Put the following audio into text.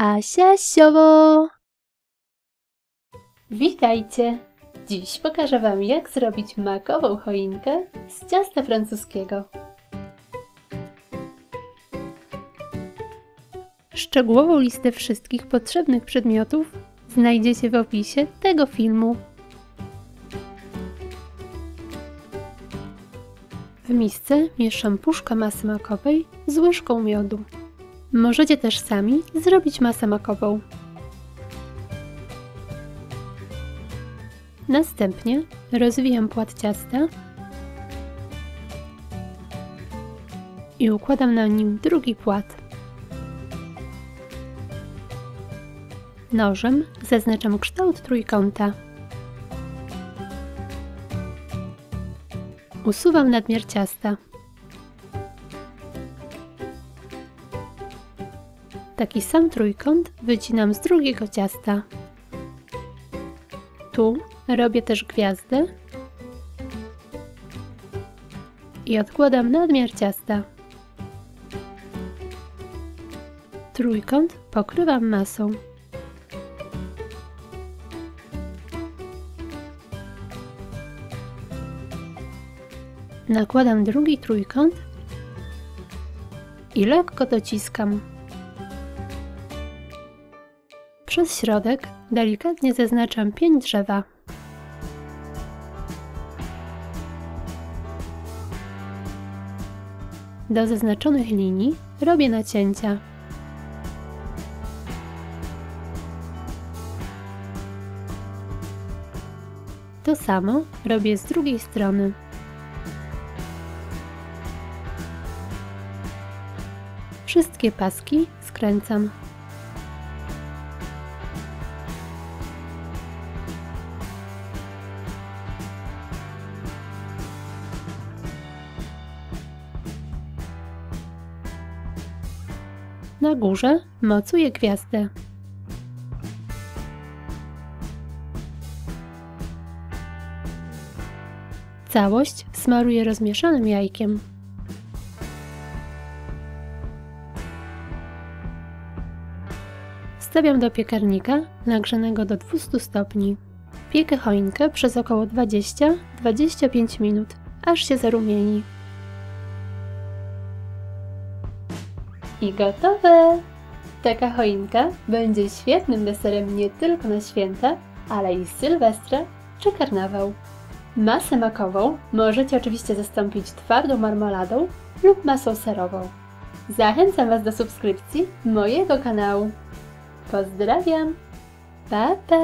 Asia Siowo! Witajcie! Dziś pokażę Wam, jak zrobić makową choinkę z ciasta francuskiego. Szczegółową listę wszystkich potrzebnych przedmiotów znajdziecie w opisie tego filmu. W misce mieszam puszkę masy makowej z łyżką miodu. Możecie też sami zrobić masę makową. Następnie rozwijam płat ciasta i układam na nim drugi płat. Nożem zaznaczam kształt trójkąta. Usuwam nadmiar ciasta. Taki sam trójkąt wycinam z drugiego ciasta. Tu robię też gwiazdę i odkładam nadmiar ciasta. Trójkąt pokrywam masą. Nakładam drugi trójkąt i lekko dociskam. Przez środek delikatnie zaznaczam pień drzewa. Do zaznaczonych linii robię nacięcia. To samo robię z drugiej strony. Wszystkie paski skręcam. Na górze mocuję gwiazdę. Całość smaruję rozmieszanym jajkiem. Wstawiam do piekarnika nagrzanego do 200 stopni. Piekę choinkę przez około 20-25 minut, aż się zarumieni. I gotowe! Taka choinka będzie świetnym deserem nie tylko na święta, ale i Sylwestra czy karnawał. Masę makową możecie oczywiście zastąpić twardą marmoladą lub masą serową. Zachęcam Was do subskrypcji mojego kanału. Pozdrawiam! Pa, pa!